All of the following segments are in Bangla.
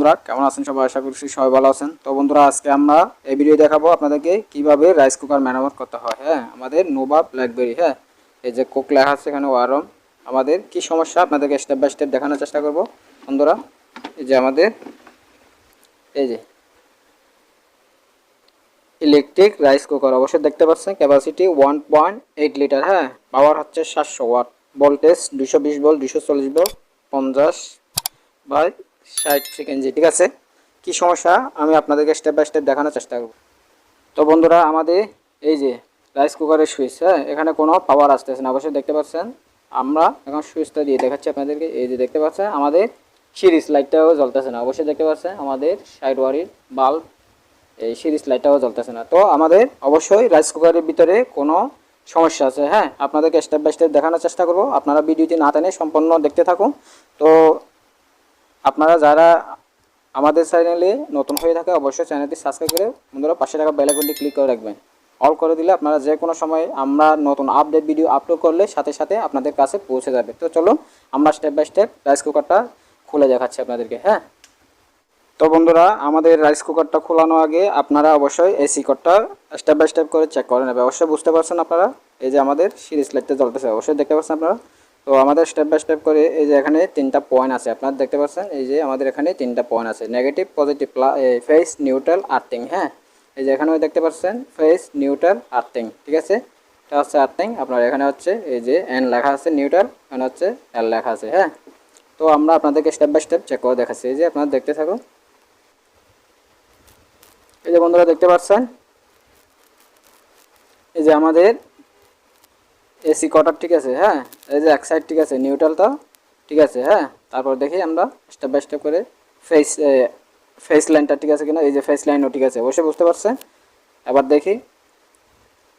বন্ধুরা কেমন আছেন সবাই? আশা করছি সবাই ভালো আছেন। তো বন্ধুরা আজকে আমরা এই ভিডিও দেখাবো আপনাদেরকে কিভাবে রাইস কুকার মেরামত করতে হয়। হ্যাঁ, আমাদের নোভা ব্ল্যাকবেরি। হ্যাঁ, এই যে কুক লেখা আছে এখানে ওয়ারম। আমাদের কি সমস্যা আপনাদেরকে স্টেপ বাই স্টেপ দেখানোর চেষ্টা করব বন্ধুরা। এই যে আমাদের এই যে ইলেকট্রিক রাইস কুকার অবশ্যই দেখতে পাচ্ছেন, ক্যাপাসিটি 1.8 লিটার। হ্যাঁ, পাওয়ার হচ্ছে 700 watt, voltage 220 volt, 240 volt, 50/60 frequency. ঠিক আছে, কি সমস্যা আমি আপনাদেরকে স্টেপ বাই স্টেপ দেখানোর চেষ্টা করব। তো বন্ধুরা আমাদের এই যে রাইস কুকারের সুইচ, হ্যাঁ এখানে কোনো পাওয়ার আসতেছে না, অবশ্যই দেখতে পাচ্ছেন। আমরা এখন সুইচটা দিয়ে দেখাচ্ছি আপনাদেরকে। এই যে দেখতে পাচ্ছেন আমাদের সিরিজ লাইটটাও জ্বলতেছে না, অবশ্যই দেখতে পাচ্ছেন আমাদের সাইড ওয়ারির বাল্ব এই সিরিজ লাইটটাও জ্বলতেছে না। তো আমাদের অবশ্যই রাইস কুকারের ভিতরে কোনো সমস্যা আছে। হ্যাঁ, আপনাদেরকে স্টেপ বাই স্টেপ দেখানোর চেষ্টা করব, আপনারা ভিডিওটি না টেনে সম্পূর্ণ দেখতে থাকুন। তো আপনারা যারা আমাদের চ্যানেলে নতুন হয়ে থাকে অবশ্যই চ্যানেলটি সাবস্ক্রাইব করে বন্ধুরা পাশে থাকা বেল আইকনটি ক্লিক করে রাখবেন। অল করে দিলে আপনারা যে কোনো সময় আমরা নতুন আপডেট ভিডিও আপলোড করলে সাথে সাথে আপনাদের কাছে পৌঁছে যাবে। তো চলুন আমরা স্টেপ বাই স্টেপ রাইস কুকারটা খুলে দেখাচ্ছি আপনাদেরকে। হ্যাঁ, তো বন্ধুরা আমাদের রাইস কুকারটা খোলানোর আগে আপনারা অবশ্যই এসি কোডটা স্টেপ বাই স্টেপ করে চেক করে নেবেন। অবশ্যই বুঝতে পারছেন আপনারা, এই যে আমাদের সিরিজ লাইটটা জ্বলতেছে অবশ্যই দেখতে পাচ্ছেন আপনারা। তো আমাদের স্টেপ বাই স্টেপ করে এই যে এখানে 3টা পয়েন্ট আছে আপনারা দেখতে পাচ্ছেন। এই যে আমাদের এখানে 3টা পয়েন্ট আছে, negative, positive, face, neutral, earthing. হ্যাঁ, এই যে এখানেও দেখতে পাচ্ছেন ফেস, নিউট্রাল, আর্থিং। ঠিক আছে, এটা হচ্ছে আর্থিং। আপনার এখানে হচ্ছে এই যে এন লেখা আছে নিউট্রাল, এখানে হচ্ছে এল লেখা আছে। হ্যাঁ, তো আমরা আপনাদেরকে স্টেপ বাই স্টেপ চেক করে দেখাচ্ছি। এই যে আপনারা দেখতে থাকুন। এই যে বন্ধুরা দেখতে পাচ্ছেন এই যে আমাদের এসি কটার। ঠিক আছে, হ্যাঁ এই যে এক সাইড ঠিক আছে, নিউট্রালটা ঠিক আছে। হ্যাঁ, তারপর দেখি আমরা স্টেপ বাই স্টেপ করে ফেস ফেস লাইনটা ঠিক আছে কিনা। এই যে ফেস লাইনও ঠিক আছে, অবশ্যই বুঝতে পারছেন। এবার দেখি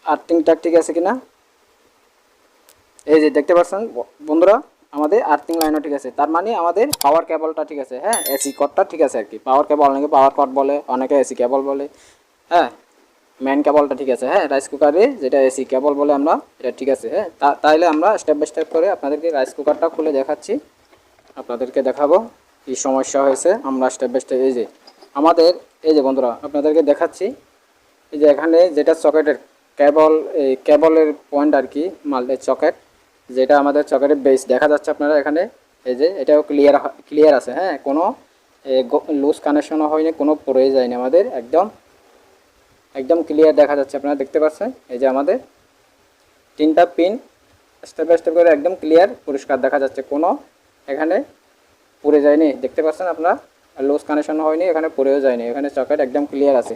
আর্থিংটা ঠিক আছে কিনা। এই যে দেখতে পাচ্ছেন বন্ধুরা আমাদের আর্থিং লাইনও ঠিক আছে, তার মানে আমাদের পাওয়ার কেবলটা ঠিক আছে। হ্যাঁ, এসি কটটা ঠিক আছে আর কি, পাওয়ার কেবল অনেকে পাওয়ার কট বলে, অনেকে এসি কেবল বলে। হ্যাঁ, মেন কেবলটা ঠিক আছে। হ্যাঁ, রাইস কুকারে যেটা এসি কেবল বলে আমরা, এটা ঠিক আছে। হ্যাঁ, তাইলে আমরা স্টেপ বাই স্টেপ করে আপনাদেরকে রাইস কুকারটা খুলে দেখাচ্ছি, আপনাদেরকে দেখাবো কি সমস্যা হয়েছে। আমরা স্টেপ বাই স্টেপ এই যে আমাদের এই যে বন্ধুরা আপনাদেরকে দেখাচ্ছি। এই যে এখানে যেটা সকেটের কেবল, এই কেবলের পয়েন্ট আর কি, মাল্টি সকেট যেটা আমাদের সকেটের বেস দেখা যাচ্ছে আপনারা এখানে। এই যে এটাও ক্লিয়ার আছে। হ্যাঁ, কোনো লুজ কানেকশনও হয়নি, কোনো পড়ে যায়নি, আমাদের একদম একদম ক্লিয়ার দেখা যাচ্ছে। আপনারা দেখতে পাচ্ছেন এই যে আমাদের 3টা পিন স্টেপ বাই স্টেপ করে একদম ক্লিয়ার পরিষ্কার দেখা যাচ্ছে, কোনো এখানে পুড়ে যায়নি। দেখতে পাচ্ছেন আপনারা, লুজ কানেকশন হয়নি, এখানে পুড়েও যায়নি, এখানে সকেট একদম ক্লিয়ার আছে।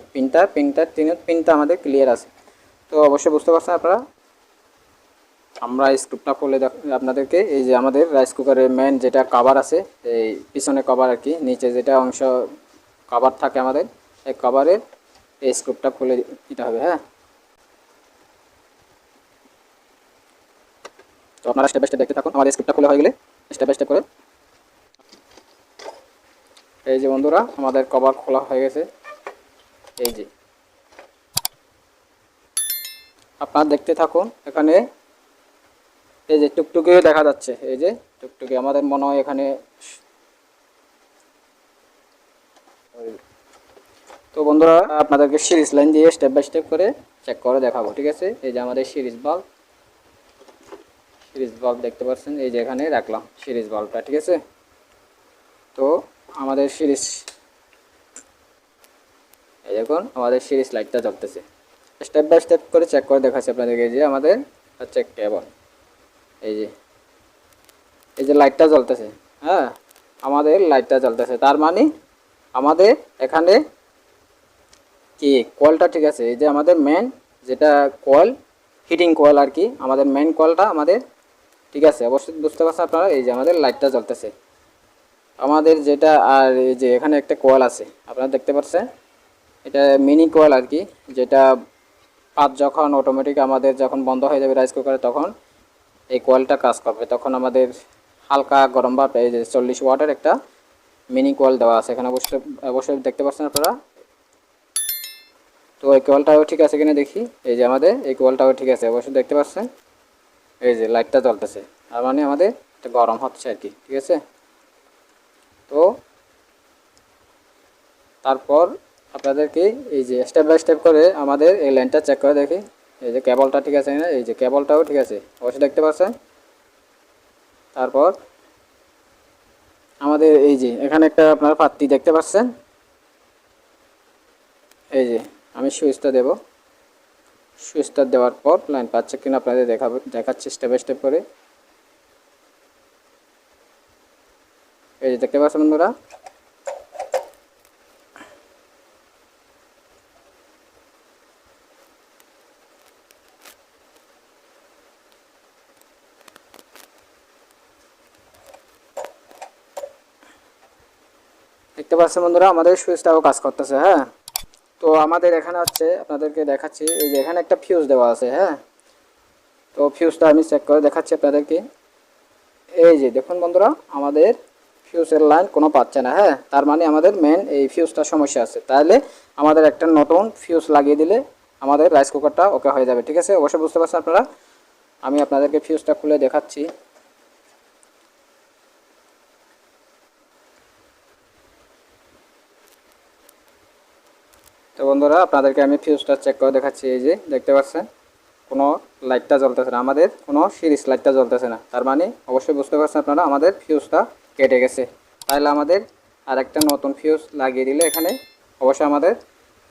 পিনটা আমাদের ক্লিয়ার আছে। তো অবশ্যই বুঝতে পারছেন আপনারা। আমরা স্ক্রুপটা খুলে আপনাদেরকে এই যে আমাদের রাইস কুকারের মেন যেটা কভার আছে, এই পিছনে কভার আর কি, নিচে যেটা অংশ কভার থাকে আমাদের, এই কভারের এই স্ক্রুপটা খুলে দিতে হবে। হ্যাঁ, তো আপনারা স্টেপ বাই স্টেপ দেখতে থাকুন। আমাদের স্ক্রিপ্টটা খোলা হয়ে গেলে স্টেপ বাই স্টেপ করে এই যে বন্ধুরা আমাদের কভার খোলা হয়ে গেছে। এই যে আপনারা দেখতে থাকুন। এখানে এই যে টুকটুকি দেখা যাচ্ছে, এই যে টুকটুকি আমাদের মনে হয় এখানে। তো বন্ধুরা আপনাদেরকে সিরিজ লাইন দিয়ে স্টেপ বাই স্টেপ করে চেক করে দেখাবো। ঠিক আছে, এই যে আমাদের সিরিজ বাল্ব দেখতে পাচ্ছেন, এই যে এখানে রাখলাম সিরিজ বাল্বটা। ঠিক আছে, তো আমাদের সিরিজ এই দেখুন আমাদের সিরিজ লাইটটা জ্বলতেছে। স্টেপ বাই স্টেপ করে চেক করে দেখাচ্ছি আপনাদেরকে। যে আমাদের হচ্ছে কেবল, এই যে লাইটটা জ্বলতেছে। হ্যাঁ, আমাদের লাইটটা জ্বলতেছে, তার মানে আমাদের এখানে কি কয়েলটা ঠিক আছে। এই যে আমাদের মেন যেটা কয়েল, হিটিং কয়েল আর কি, আমাদের মেন কয়েলটা আমাদের ঠিক আছে। অবশ্যই বুঝতে পারছেন আপনারা। এই যে আমাদের লাইটটা জ্বলতেছে আমাদের যেটা, আর এই যে এখানে একটা কয়েল আছে আপনারা দেখতে পাচ্ছেন, এটা মিনি কয়েল আর কি, যেটা পাত যখন অটোমেটিক আমাদের যখন বন্ধ হয়ে যাবে রাইস কুকারে, তখন এই কয়েলটা কাজ করবে। তখন আমাদের হালকা গরম ভাব, এই যে 40 ওয়াটের একটা মিনি কয়েল দেওয়া আছে এখানে, অবশ্যই দেখতে পাচ্ছেন আপনারা। তো এই কয়েলটাও ঠিক আছে কিনা দেখি। এই যে আমাদের এই কয়েলটাও ঠিক আছে, অবশ্যই দেখতে পাচ্ছেন। এই যে লাইটটা জ্বলতেছে, তার মানে আমাদের এটা গরম হচ্ছে আর কি। ঠিক আছে, তো তারপর আপনাদেরকে এই যে স্টেপ বাই স্টেপ করে আমাদের এই লাইনটা চেক করে দেখি। এই যে কেবলটা ঠিক আছে না, এই যে কেবলটাও ঠিক আছে অবশ্যই দেখতে পাচ্ছেন। তারপর আমাদের এই যে এখানে একটা আপনার পাত্তি দেখতে পাচ্ছেন, এই যে আমি সুইচটা দেব। সুইচটা দেওয়ার পর লাইন পাচ্ছে কিনা আপনাদের দেখাচ্ছি স্টেপ বাই স্টেপ করে। এই যে দেখতে পাচ্ছেন বন্ধুরা, দেখতে পাচ্ছেন বন্ধুরা আমাদের সুইচটাও কাজ করতেছে। হ্যাঁ, তো আমাদের এখানে হচ্ছে আপনাদেরকে দেখাচ্ছি, এই যে এখানে একটা ফিউজ দেওয়া আছে। হ্যাঁ, তো ফিউজটা আমি চেক করে দেখাচ্ছি আপনাদেরকে। এই যে দেখুন বন্ধুরা, আমাদের ফিউজের লাইন কোনো পাচ্ছে না। হ্যাঁ, তার মানে আমাদের মেন এই ফিউজটার সমস্যা আছে। তাহলে আমাদের একটা নতুন ফিউজ লাগিয়ে দিলে আমাদের রাইস কুকারটা ওকে হয়ে যাবে। ঠিক আছে, অবশ্যই বুঝতে পারছেন আপনারা। আমি আপনাদেরকে ফিউজটা খুলে দেখাচ্ছি। তো বন্ধুরা আপনাদেরকে আমি ফিউজটা চেক করে দেখাচ্ছি। এই যে দেখতে পাচ্ছেন কোনো লাইটটা জ্বলতেছে না, আমাদের কোনো সিরিজ লাইটটা জ্বলতেছে না। তার মানে অবশ্যই বুঝতে পারছেন আপনারা আমাদের ফিউজটা কেটে গেছে। তাহলে আমাদের আরেকটা নতুন ফিউজ লাগিয়ে দিলে এখানে অবশ্যই আমাদের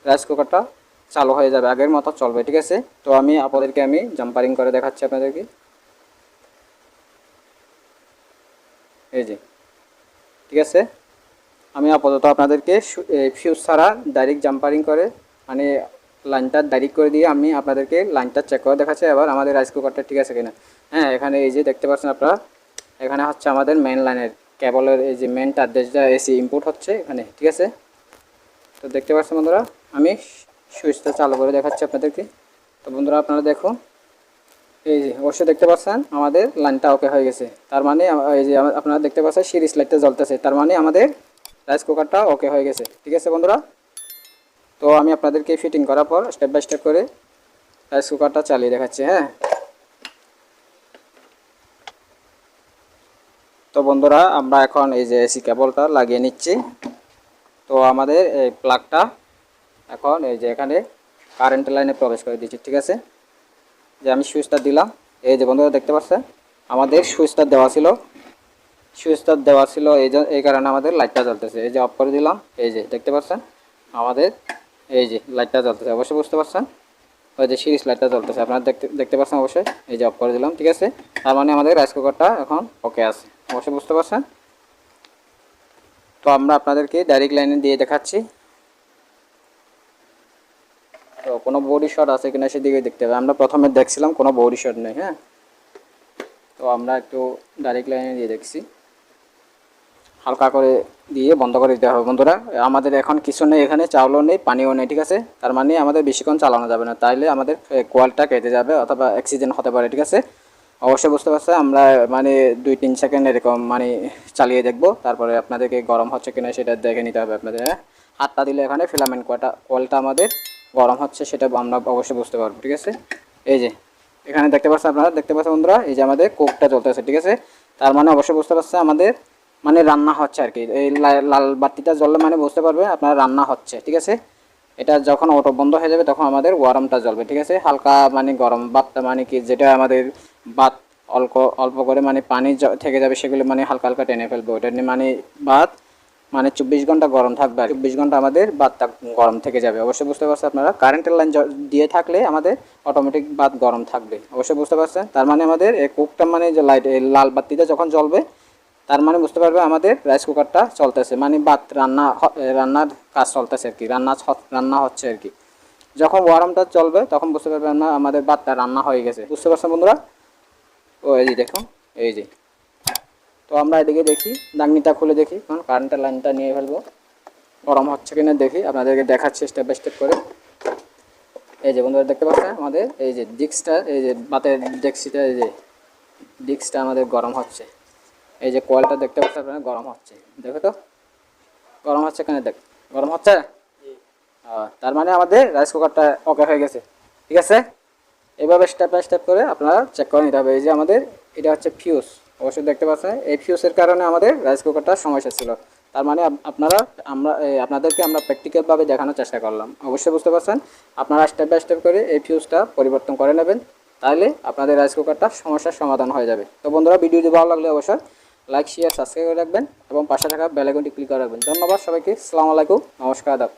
রাইস কুকারটা চালু হয়ে যাবে, আগের মতো চলবে। ঠিক আছে, তো আমি জাম্পারিং করে দেখাচ্ছি আপনাদেরকে। এই যে ঠিক আছে, আমি আপাতত আপনাদেরকে ফিউজ ছাড়া ডাইরেক্ট জাম্পারিং করে মানে লাইনটা ডাইরেক্ট করে দিয়ে আমি আপনাদেরকে লাইনটা চেক করে দেখাচ্ছি এবার আমাদের রাইস কুকারটা ঠিক আছে কিনা। হ্যাঁ, এখানে এই যে দেখতে পাচ্ছেন আপনারা, এখানে হচ্ছে আমাদের মেন লাইনের কেবলের এই যে মেন তার যেটা এসি ইনপুট হচ্ছে এখানে। ঠিক আছে, তো দেখতে পাচ্ছেন বন্ধুরা, আমি সুইচটা চালু করে দেখাচ্ছি আপনাদেরকে। তো বন্ধুরা আপনারা দেখুন, এই যে অবশ্যই দেখতে পাচ্ছেন আমাদের লাইনটা ওকে হয়ে গেছে। তার মানে এই যে আপনারা দেখতে পাচ্ছেন সিরিজ লাইটটা জ্বলতেছে, তার মানে আমাদের রাইস কুকারটা ওকে হয়ে গেছে। ঠিক আছে বন্ধুরা, তো আমি আপনাদেরকে ফিটিং করার পর স্টেপ বাই স্টেপ করে রাইস কুকারটা চালিয়ে দেখাচ্ছি। হ্যাঁ, তো বন্ধুরা আমরা এখন এই যে এসি কেবলটা লাগিয়ে নিচ্ছি। তো আমাদের এই প্লাগটা এখন এই যে এখানে কারেন্ট লাইনে প্রবেশ করে দিচ্ছি। ঠিক আছে, যে আমি সুইচটা দিলাম, এই যে বন্ধুরা দেখতে পাচ্ছেন আমাদের সুইচটা দেওয়া ছিল এই কারণে আমাদের লাইটটা জ্বলতেছে। এই যে অফ করে দিলাম, এই যে দেখতে পাচ্ছেন আমাদের এই যে লাইটটা জ্বলতেছে, অবশ্যই বুঝতে পারছেন। ওই যে সিরিজ লাইটটা জ্বলতেছে আপনারা দেখতে পাচ্ছেন অবশ্যই। এই যে অফ করে দিলাম। ঠিক আছে, তার মানে আমাদের রাইস কুকারটা এখন ওকে আছে, অবশ্যই বুঝতে পারছেন। তো আমরা আপনাদেরকে ডাইরেক্ট লাইনে দিয়ে দেখাচ্ছি। তো কোনো বডি শট আছে কিনা সেদিকে দেখতে হবে। আমরা প্রথমে দেখছিলাম কোনো বডি শট নেই। হ্যাঁ, তো আমরা একটু ডাইরেক্ট লাইনে দিয়ে দেখছি, হালকা করে দিয়ে বন্ধ করে দিতে হবে বন্ধুরা। আমাদের এখন কিছু নেই, এখানে চাউলও নেই, পানিও নেই। ঠিক আছে, তার মানে আমাদের বেশিক্ষণ চালানো যাবে না, তাইলে আমাদের কোয়ালটা কেটে যাবে অথবা অ্যাক্সিডেন্ট হতে পারে। ঠিক আছে, অবশ্যই বুঝতে পারছি। আমরা মানে 2-3 সেকেন্ড এরকম মানে চালিয়ে দেখব, তারপরে আপনাদেরকে গরম হচ্ছে কিনা সেটা দেখে নিতে হবে আপনাদের। হ্যাঁ, হাতটা দিলে এখানে ফিলামেন্ট কোয়ালটা আমাদের গরম হচ্ছে সেটা আমরা অবশ্যই বুঝতে পারবো। ঠিক আছে, এই যে এখানে আপনারা দেখতে পাচ্ছেন বন্ধুরা, এই যে আমাদের কোকটা চলতেছে। ঠিক আছে, তার মানে অবশ্যই বুঝতে পারছে আমাদের মানে রান্না হচ্ছে আর কি। এই লাল বাতিটা জ্বললে মানে বুঝতে পারবে আপনার রান্না হচ্ছে। ঠিক আছে, এটা যখন অটো বন্ধ হয়ে যাবে তখন আমাদের ওয়ার্মটা জ্বলবে। ঠিক আছে, হালকা মানে গরম ভাতটা মানে কি যেটা আমাদের ভাত অল্প অল্প করে মানে পানি থেকে যাবে সেগুলো মানে হালকা হালকা টেনে ফেলবে। ওটা নিয়ে মানে ভাত মানে 24 ঘন্টা গরম থাকবে আর 24 ঘন্টা আমাদের ভাতটা গরম থেকে যাবে। অবশ্যই বুঝতে পারছেন আপনারা, কারেন্টের লাইন দিয়ে থাকলে আমাদের অটোমেটিক ভাত গরম থাকবে। অবশ্যই বুঝতে পারছেন, তার মানে আমাদের এই কুকটা মানে যে লাইট এই লাল বাতিটা যখন জ্বলবে তার মানে বুঝতে পারবে আমাদের রাইস কুকারটা চলতেছে, মানে ভাত রান্নার কাজ চলতেছে আর কি, রান্না হচ্ছে আর কি। যখন ওয়ার্মটা চলবে তখন বুঝতে পারবেন না আমাদের ভাতটা রান্না হয়ে গেছে। বুঝতে পারছেন বন্ধুরা? ও এই যে দেখুন, এই যে তো আমরা এদিকে দেখি, দাগনিটা খুলে দেখি, কারণ কারেন্টের লাইনটা নিয়ে ফেলবো, গরম হচ্ছে কিনা দেখি, আপনাদেরকে দেখাচ্ছি স্টেপ বাই স্টেপ করে। এই যে বন্ধুরা দেখতে পাচ্ছেন আমাদের এই যে ডিস্কটা, এই যে ভাতের ডেক্সিটা, এই যে ডিস্কটা আমাদের গরম হচ্ছে। এই যে কয়েলটা দেখতে পাচ্ছেন আপনারা গরম হচ্ছে, দেখো তো গরম হচ্ছে কেন, দেখ গরম হচ্ছে। তার মানে আমাদের রাইস কুকারটা ওকে হয়ে গেছে। ঠিক আছে, এভাবে স্টেপ বাই স্টেপ করে আপনারা চেক করে নিতে হবে। এই যে আমাদের এটা হচ্ছে ফিউজ, অবশ্যই দেখতে পাচ্ছেন এই ফিউজের কারণে আমাদের রাইস কুকারটার সমস্যা ছিল। তার মানে আপনাদেরকে আমরা প্র্যাকটিক্যালভাবে দেখানোর চেষ্টা করলাম। অবশ্যই বুঝতে পারছেন। আপনারা স্টেপ বাই স্টেপ করে এই ফিউজটা পরিবর্তন করে নেবেন, তাহলে আপনাদের রাইস কুকারটা সমস্যার সমাধান হয়ে যাবে। তো বন্ধুরা, ভিডিওটি ভালো লাগলে অবশ্যই লাইক শেয়ার সাবস্ক্রাইব করে রাখবেন এবং পাশে থাকা বেল আইকনটি ক্লিক করে রাখবেন। ধন্যবাদ সবাইকে। আসসালামু আলাইকুম, নমস্কার, আদাব।